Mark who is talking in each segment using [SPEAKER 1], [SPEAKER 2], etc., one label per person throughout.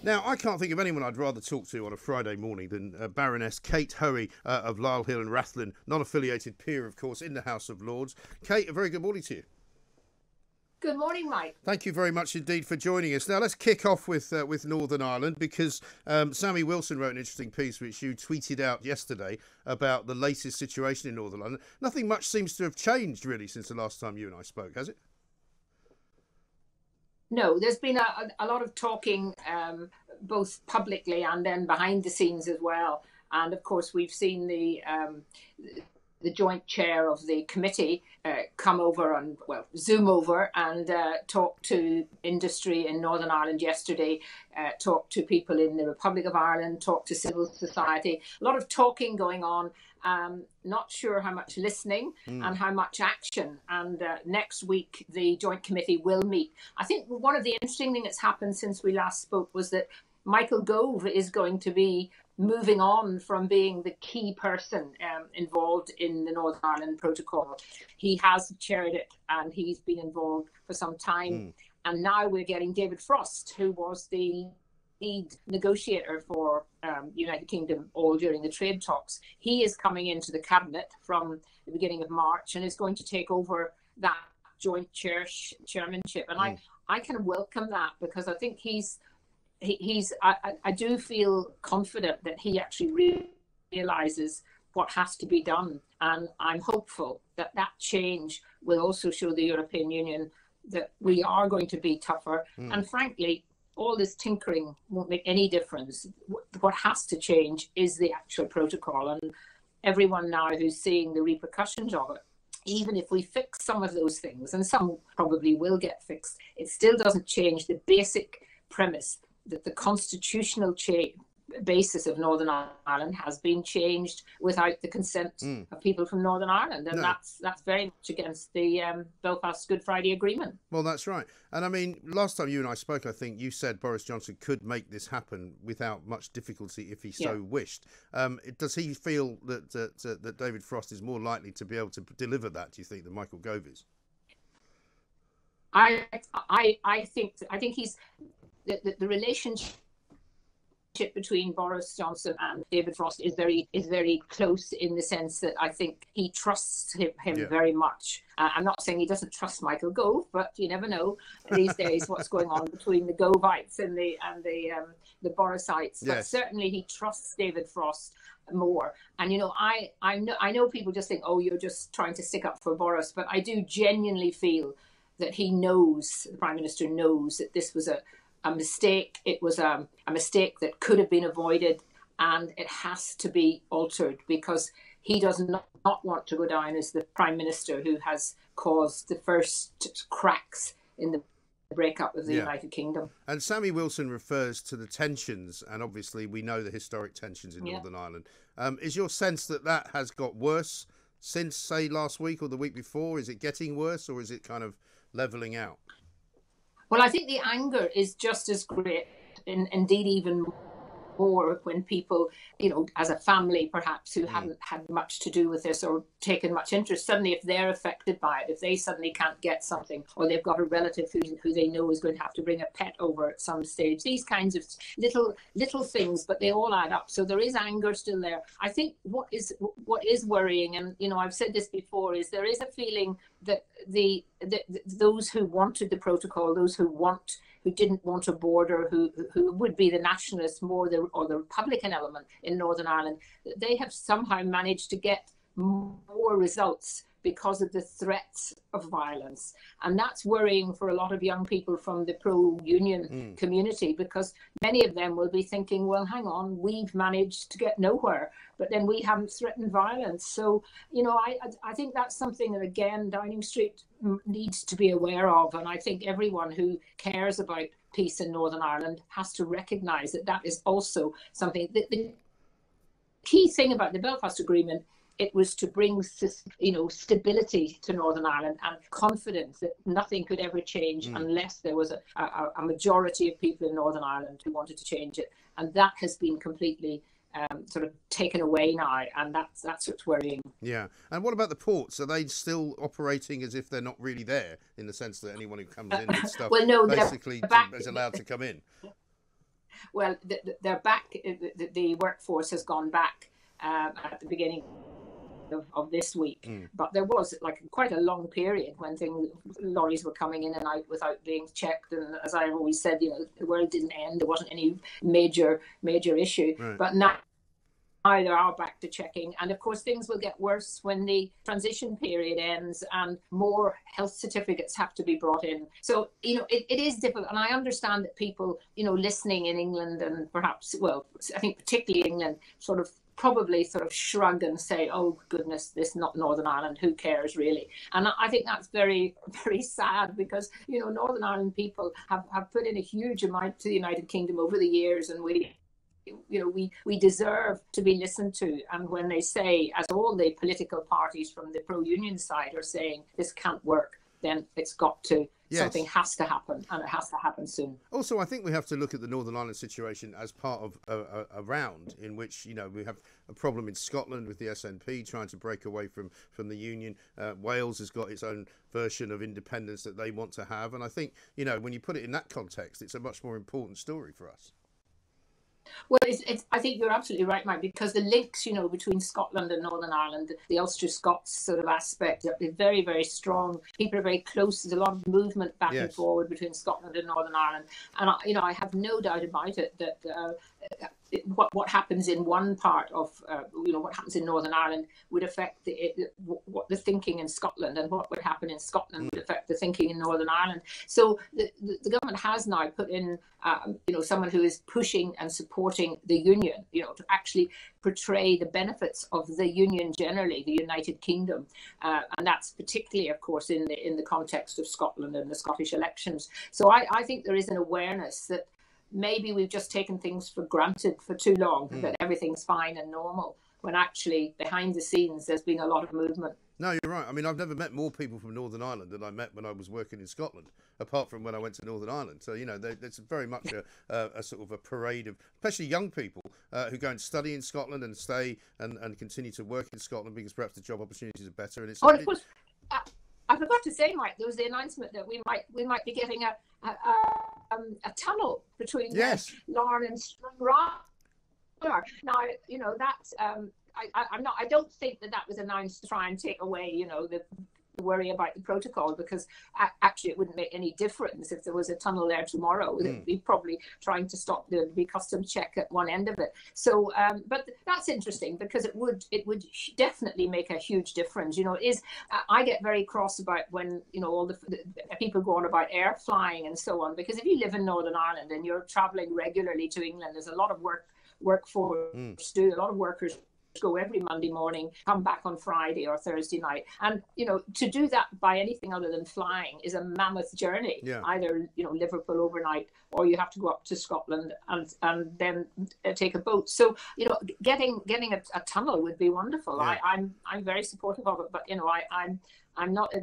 [SPEAKER 1] Now, I can't think of anyone I'd rather talk to on a Friday morning than Baroness Kate Hoey of Lisle Hill and Rathlin, non-affiliated peer, of course, in the House of Lords. Kate, a very good morning to you.
[SPEAKER 2] Good morning, Mike.
[SPEAKER 1] Thank you very much indeed for joining us. Now, let's kick off with Northern Ireland, because Sammy Wilson wrote an interesting piece which you tweeted out yesterday about the latest situation in Northern Ireland. Nothing much seems to have changed, really, since the last time you and I spoke, has it?
[SPEAKER 2] No, there's been a lot of talking, both publicly and then behind the scenes as well. And of course, we've seen the joint chair of the committee come over and, well, Zoom over and talk to industry in Northern Ireland yesterday, talk to people in the Republic of Ireland, talk to civil society. A lot of talking going on. Not sure how much listening and how much action. And next week, the Joint Committee will meet. I think one of the interesting things that's happened since we last spoke was that Michael Gove is going to be moving on from being the key person involved in the Northern Ireland Protocol. He has chaired it and he's been involved for some time. And now we're getting David Frost, who was the lead negotiator for United Kingdom all during the trade talks. He is coming into the cabinet from the beginning of March and is going to take over that joint chairmanship. And I kind of welcome that, because I think I do feel confident that he actually realizes what has to be done. And I'm hopeful that that change will also show the European Union that we are going to be tougher. And frankly, all this tinkering won't make any difference. What has to change is the actual protocol. And everyone now who's seeing the repercussions of it, even if we fix some of those things, and some probably will get fixed, it still doesn't change the basic premise that the constitutional basis of Northern Ireland has been changed without the consent of people from Northern Ireland. And that's very much against the Belfast Good Friday Agreement.
[SPEAKER 1] Well, that's right. And I mean, last time you and I spoke, I think you said Boris Johnson could make this happen without much difficulty if he so wished. Does he feel that David Frost is more likely to be able to deliver that, do you think, than Michael Gove is?
[SPEAKER 2] I think he's the relationship between Boris Johnson and David Frost is very close, in the sense that I think he trusts him very much. I'm not saying he doesn't trust Michael Gove, but you never know these days what's going on between the Govites and the Borisites. But certainly he trusts David Frost more. And I know people just think, oh, you're just trying to stick up for Boris, but I do genuinely feel that the Prime Minister knows that this was a mistake. It was a mistake that could have been avoided, and it has to be altered, because he does not want to go down as the Prime Minister who has caused the first cracks in the breakup of the United Kingdom.
[SPEAKER 1] And Sammy Wilson refers to the tensions, and obviously we know the historic tensions in Northern Ireland. Is your sense that has got worse since, say, last week or the week before? Is it getting worse, or is it kind of levelling out?
[SPEAKER 2] Well, I think the anger is just as great, indeed even more, when people, as a family perhaps, who haven't had much to do with this or taken much interest, suddenly if they're affected by it, if they suddenly can't get something, or they've got a relative who they know is going to have to bring a pet over at some stage, these kinds of little things, but they all add up. So there is anger still there. I think what is worrying, and I've said this before, is there is a feeling that those who wanted the protocol, those who didn't want a border, who would be the nationalists more, or the Republican element in Northern Ireland, they have somehow managed to get more results because of the threats of violence. And that's worrying for a lot of young people from the pro-union community, because many of them will be thinking, well, hang on, we've managed to get nowhere, but then we haven't threatened violence. So, I think that's something that, again, Downing Street needs to be aware of. And I think everyone who cares about peace in Northern Ireland has to recognise that is also something. The key thing about the Belfast Agreement, it was to bring, stability to Northern Ireland and confidence that nothing could ever change unless there was a majority of people in Northern Ireland who wanted to change it. And that has been completely sort of taken away now, and that's what's worrying.
[SPEAKER 1] Yeah. And what about the ports? Are they still operating as if they're not really there, in the sense that anyone who comes in with stuff
[SPEAKER 2] well, no,
[SPEAKER 1] basically is allowed to come in?
[SPEAKER 2] Well, they're back. The workforce has gone back at the beginning of this week, but there was like quite a long period when lorries were coming in and out without being checked, and as I've always said, the world didn't end. There wasn't any major issue, right. But now they are back to checking, and of course things will get worse when the transition period ends and more health certificates have to be brought in. So it is difficult, and I understand that people listening in England, and perhaps, well, I think particularly England, probably shrug and say, oh goodness, this not Northern Ireland, who cares really? And I think that's very, very sad, because Northern Ireland people have put in a huge amount to the United Kingdom over the years, and we deserve to be listened to. And when they say, as all the political parties from the pro-union side are saying, this can't work, then it's got to. Yes. Something has to happen, and it has to happen soon.
[SPEAKER 1] Also, I think we have to look at the Northern Ireland situation as part of a round in which, we have a problem in Scotland with the SNP trying to break away from the Union. Wales has got its own version of independence that they want to have. And I think, when you put it in that context, it's a much more important story for us.
[SPEAKER 2] Well, I think you're absolutely right, Mike, because the links, between Scotland and Northern Ireland, the Ulster-Scots sort of aspect, is very, very strong. People are very close. There's a lot of movement back and forward between Scotland and Northern Ireland. And, I have no doubt about it that what happens in one part of, what happens in Northern Ireland would affect the thinking in Scotland, and what would happen in Scotland would affect the thinking in Northern Ireland. So the government has now put in, someone who is pushing and supporting the Union, to actually portray the benefits of the Union generally, the United Kingdom. And that's particularly, of course, in the context of Scotland and the Scottish elections. So I think there is an awareness that maybe we've just taken things for granted for too long, that everything's fine and normal, when actually behind the scenes there's been a lot of movement.
[SPEAKER 1] No, you're right. I mean, I've never met more people from Northern Ireland than I met when I was working in Scotland, apart from when I went to Northern Ireland. So, there's very much a sort of a parade of, especially young people who go and study in Scotland and stay and continue to work in Scotland because perhaps the job opportunities are better. And it's
[SPEAKER 2] of course, I forgot to say, Mike, there was the announcement that we might be getting a tunnel between Larne and Stranraer. Now, that's I don't think that was announced to try and take away, the worry about the protocol, because actually it wouldn't make any difference if there was a tunnel there tomorrow. They'd be probably trying to stop the customs check at one end of it. So, but that's interesting, because it would definitely make a huge difference. I get very cross about when all the people go on about air flying and so on, because if you live in Northern Ireland and you're travelling regularly to England, there's a lot of workforce do. A lot of workers go every Monday morning, come back on Friday or Thursday night. And, to do that by anything other than flying is a mammoth journey. Yeah. Either, Liverpool overnight, or you have to go up to Scotland and then take a boat. So, getting a tunnel would be wonderful. Yeah. I'm very supportive of it, but, I'm not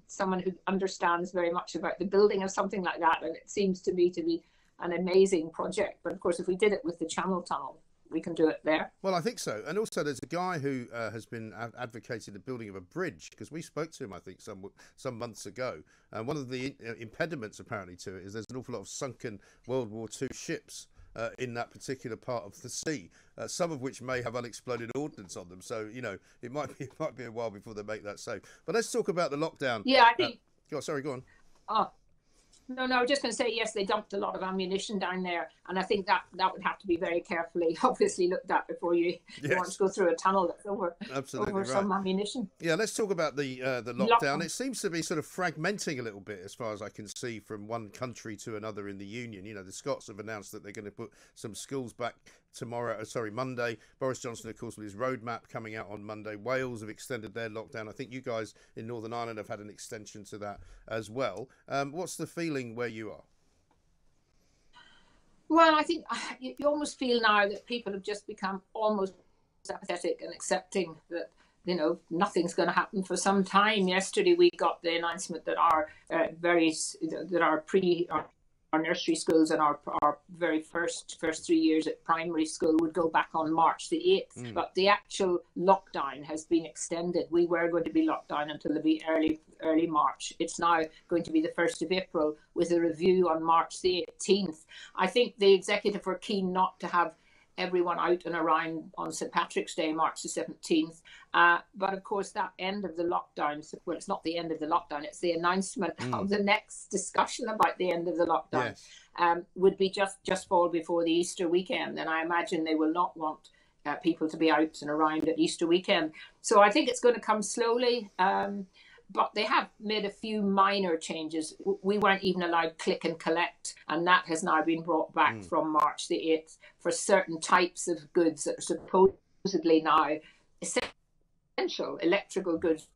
[SPEAKER 2] someone who understands very much about the building of something like that. And it seems to be an amazing project. But of course, if we did it with the Channel Tunnel, we can do it there.
[SPEAKER 1] Well, I think so. And also there's a guy who has been advocating the building of a bridge, because we spoke to him, I think, some months ago. And one of the impediments apparently to it is there's an awful lot of sunken World War II ships in that particular part of the sea, some of which may have unexploded ordnance on them. So, it might be a while before they make that safe. But let's talk about the lockdown.
[SPEAKER 2] Yeah, I think...
[SPEAKER 1] sorry, go on.
[SPEAKER 2] Oh. No, I was just going to say, yes, they dumped a lot of ammunition down there, and I think that would have to be very carefully, obviously, looked at before you want to go through a tunnel that's over some ammunition.
[SPEAKER 1] Yeah, let's talk about the lockdown. It seems to be sort of fragmenting a little bit, as far as I can see, from one country to another in the Union. The Scots have announced that they're going to put some schools back Monday. Boris Johnson, of course, with his roadmap coming out on Monday. Wales have extended their lockdown. I think you guys in Northern Ireland have had an extension to that as well. What's the feeling where you are?
[SPEAKER 2] Well, I think you almost feel now that people have just become almost apathetic and accepting that nothing's going to happen for some time. Yesterday we got the announcement that our nursery schools and our very first 3 years at primary school would go back on March the 8th, but the actual lockdown has been extended. We were going to be locked down until the early March. It's now going to be the 1st of April with a review on March the 18th. I think the executive were keen not to have everyone out and around on St. Patrick's Day, March the 17th. But of course, that end of the lockdown, well, it's not the end of the lockdown, it's the announcement of the next discussion about the end of the lockdown, would be just fall before the Easter weekend. And I imagine they will not want people to be out and around at Easter weekend. So I think it's going to come slowly. But they have made a few minor changes. We weren't even allowed click and collect, and that has now been brought back from March the 8th for certain types of goods that are supposedly now essential. Electrical goods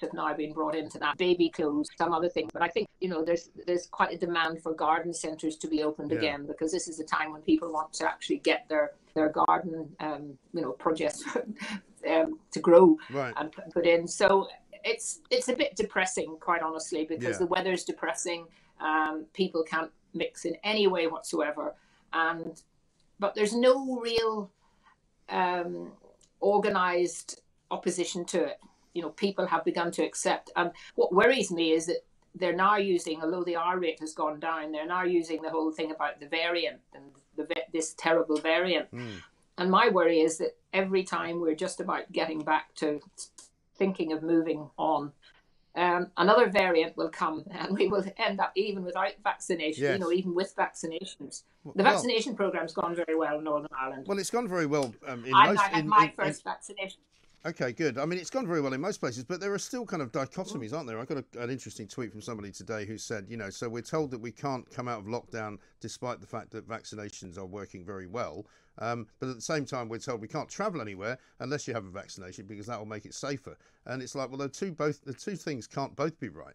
[SPEAKER 2] have now been brought into that, baby clothes, some other things. But I think, there's quite a demand for garden centres to be opened again, because this is a time when people want to actually get their garden, projects to grow and put in. So it's a bit depressing, quite honestly, because the weather's depressing. People can't mix in any way whatsoever, but there's no real organised opposition to it. People have begun to accept. And what worries me is that they're now using, although the R rate has gone down, they're now using the whole thing about the variant and this terrible variant. And my worry is that every time we're just about getting back to thinking of moving on, another variant will come, and we will end up even without vaccination, even with vaccinations. The vaccination program's gone very well in Northern Ireland.
[SPEAKER 1] Well, it's gone very well.
[SPEAKER 2] I had my first vaccination.
[SPEAKER 1] Okay, good. I mean, it's gone very well in most places, but there are still kind of dichotomies, aren't there? I got an interesting tweet from somebody today who said, so we're told that we can't come out of lockdown despite the fact that vaccinations are working very well. But at the same time, we're told we can't travel anywhere unless you have a vaccination because that will make it safer. And it's like, well, the two things can't both be right.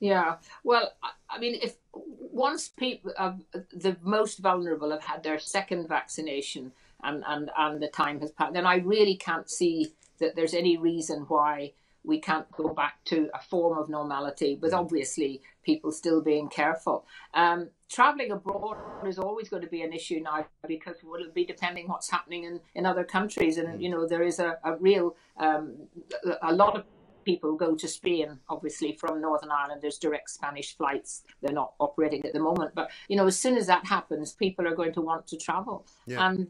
[SPEAKER 1] Yeah.
[SPEAKER 2] Well, I mean, if once people, the most vulnerable, have had their second vaccination and the time has passed, then I really can't see that there's any reason why we can't go back to a form of normality, with obviously people still being careful. Travelling abroad is always going to be an issue now, because it'll be depending what's happening in other countries. And, there is a real, a lot of people go to Spain, obviously, from Northern Ireland. There's direct Spanish flights. They're not operating at the moment. But, as soon as that happens, people are going to want to travel. Yeah. And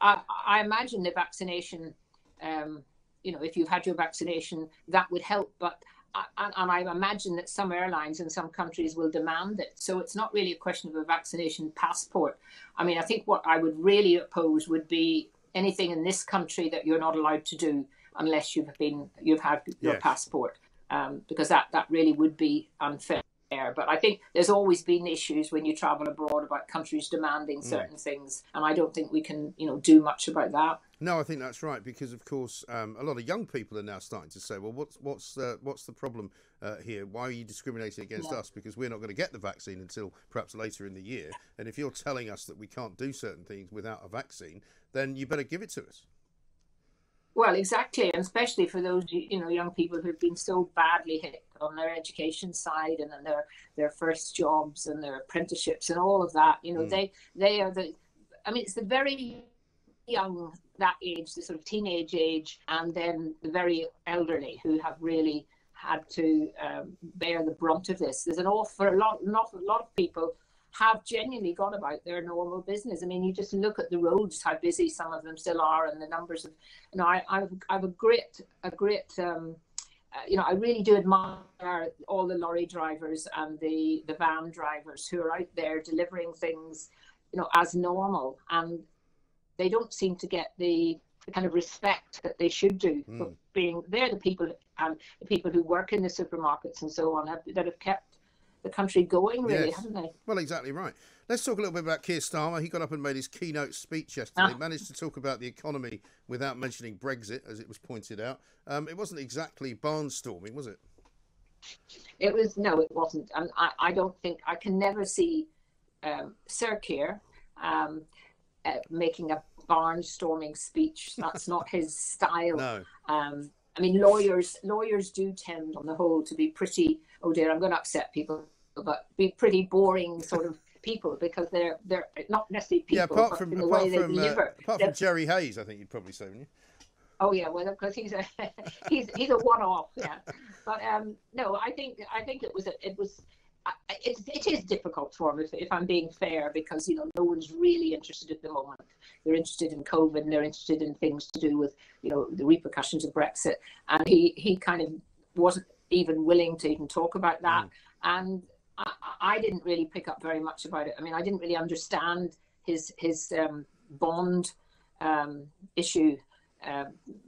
[SPEAKER 2] I imagine the vaccination, if you've had your vaccination, that would help. But I imagine that some airlines in some countries will demand it. So it's not really a question of a vaccination passport. I mean, I think what I would really oppose would be anything in this country that you're not allowed to do unless you've had your passport, because that really would be unfair. But I think there's always been issues when you travel abroad about countries demanding certain things, and I don't think we can, do much about that.
[SPEAKER 1] No, I think that's right, because of course a lot of young people are now starting to say, well, what's the problem here? Why are you discriminating against us? Because we're not going to get the vaccine until perhaps later in the year, and if you're telling us that we can't do certain things without a vaccine, then you better give it to us.
[SPEAKER 2] Well, exactly, and especially for those young people who've been so badly hit on their education side and on their first jobs and their apprenticeships and all of that. They are it's the very young, that age, the sort of teenage age, and then the very elderly who have really had to bear the brunt of this. There's an awful lot of people have genuinely gone about their normal business. I mean, you just look at the roads, how busy some of them still are, and the numbers of, I have a great, I really do admire all the lorry drivers and the van drivers who are out there delivering things, as normal, and they don't seem to get the kind of respect that they should do for being, they're the people, and the people who work in the supermarkets and so on that have kept the country going, really, haven't they?
[SPEAKER 1] Well, exactly right. Let's talk a little bit about Keir Starmer. He got up and made his keynote speech yesterday. Managed to talk about the economy without mentioning Brexit, as it was pointed out. It wasn't exactly barnstorming, was it?
[SPEAKER 2] It was. No, it wasn't. And I don't think, I can never see Sir Keir making a barnstorming speech. That's not his style.
[SPEAKER 1] No.
[SPEAKER 2] I mean, lawyers do tend, on the whole, to be pretty, oh dear, I'm going to upset people, but be pretty boring sort of people, because they're not necessarily people,
[SPEAKER 1] Yeah, apart
[SPEAKER 2] but
[SPEAKER 1] from
[SPEAKER 2] in the way they deliver.
[SPEAKER 1] apart from Jerry Hayes, I think you'd probably say, wouldn't you?
[SPEAKER 2] Oh yeah, well, because he's a he's a one-off, yeah. But no, I think it is difficult for him, if I'm being fair, because no one's really interested at the moment. They're interested in COVID, and they're interested in things to do with the repercussions of Brexit, and he kind of wasn't even willing to even talk about that. And I didn't really pick up very much about it. I mean, I didn't really understand his bond issue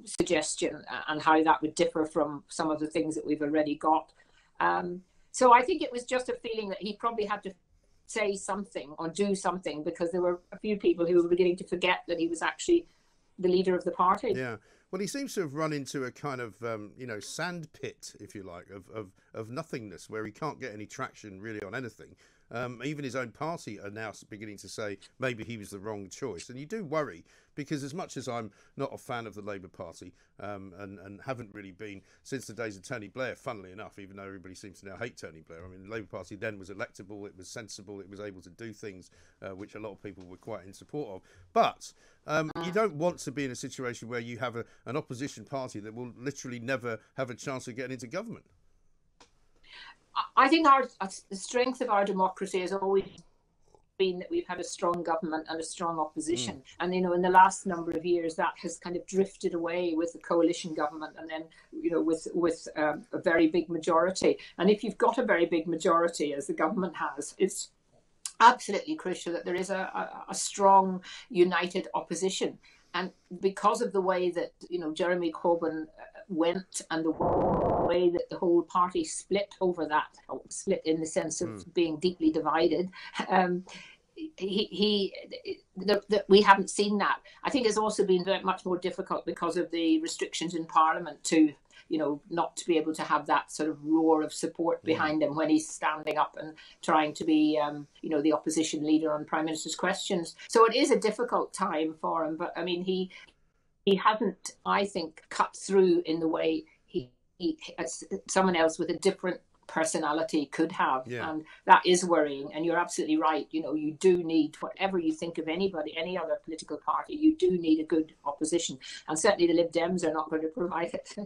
[SPEAKER 2] suggestion, and how that would differ from some of the things that we've already got. So I think it was just a feeling that he probably had to say something or do something, because there were a few people who were beginning to forget that he was actually the leader of the party.
[SPEAKER 1] Yeah. Well, he seems to have run into a kind of, sand pit, if you like, of nothingness, where he can't get any traction really on anything. Even his own party are now beginning to say maybe he was the wrong choice. And you do worry, because as much as I'm not a fan of the Labour Party, and haven't really been since the days of Tony Blair, funnily enough, even though everybody seems to now hate Tony Blair. I mean, the Labour Party then was electable, it was sensible, it was able to do things which a lot of people were quite in support of. But you don't want to be in a situation where you have an opposition party that will literally never have a chance of getting into government.
[SPEAKER 2] I think the strength of our democracy has always been that we've had a strong government and a strong opposition. And, in the last number of years, that has kind of drifted away with the coalition government, and then, with a very big majority. And if you've got a very big majority, as the government has, it's absolutely crucial that there is a strong, united opposition. And because of the way that, Jeremy Corbyn went, and the way that the whole party split over that, split in the sense of being deeply divided, we haven't seen that. I think it's also been very much more difficult because of the restrictions in Parliament to, not to be able to have that sort of roar of support behind him when he's standing up and trying to be, the opposition leader on Prime Minister's questions. So it is a difficult time for him. But I mean, he hasn't, I think, cut through in the way he someone else with a different personality could have. And that is worrying. And you're absolutely right. You do need, whatever you think of anybody, any other political party, you do need a good opposition. And certainly the Lib Dems are not going to provide it.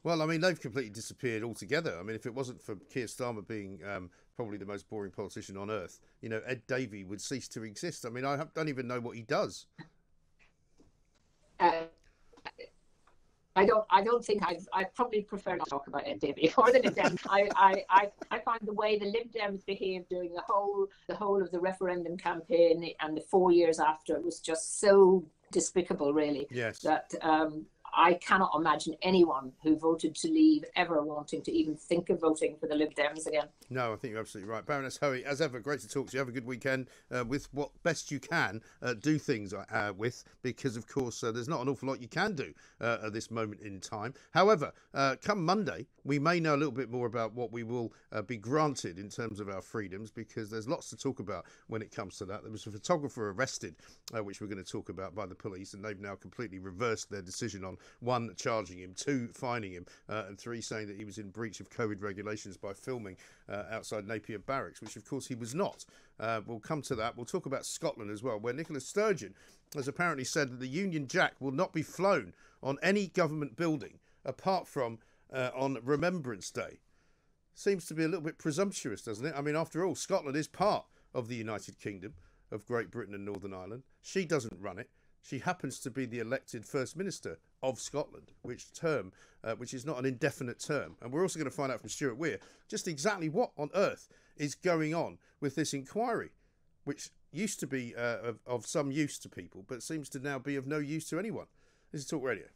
[SPEAKER 1] Well, I mean, they've completely disappeared altogether. I mean, if it wasn't for Keir Starmer being probably the most boring politician on earth, Ed Davey would cease to exist. I mean, I don't even know what he does.
[SPEAKER 2] I don't think I probably prefer to talk about Ed Davey more than Lib Dems. I find the way the Lib Dems behaved during the whole of the referendum campaign and the 4 years after was just so despicable, really.
[SPEAKER 1] Yes.
[SPEAKER 2] That I cannot imagine anyone who voted to leave ever wanting to even think of voting for the Lib Dems again.
[SPEAKER 1] No, I think you're absolutely right. Baroness Hoey, as ever, great to talk to you. Have a good weekend with what best you can do things with, because, of course, there's not an awful lot you can do at this moment in time. However, come Monday, we may know a little bit more about what we will be granted in terms of our freedoms, because there's lots to talk about when it comes to that. There was a photographer arrested, which we're going to talk about, by the police, and they've now completely reversed their decision on 1, charging him, 2, fining him, and 3, saying that he was in breach of COVID regulations by filming outside Napier Barracks, which of course he was not. We'll come to that. We'll talk about Scotland as well, where Nicola Sturgeon has apparently said that the Union Jack will not be flown on any government building apart from on Remembrance Day. Seems to be a little bit presumptuous, doesn't it? I mean, after all, Scotland is part of the United Kingdom of Great Britain and Northern Ireland. She doesn't run it. She happens to be the elected First Minister of Scotland, which is not an indefinite term. And we're also going to find out from Stuart Weir just exactly what on earth is going on with this inquiry, which used to be of some use to people, but seems to now be of no use to anyone. This is Talk Radio.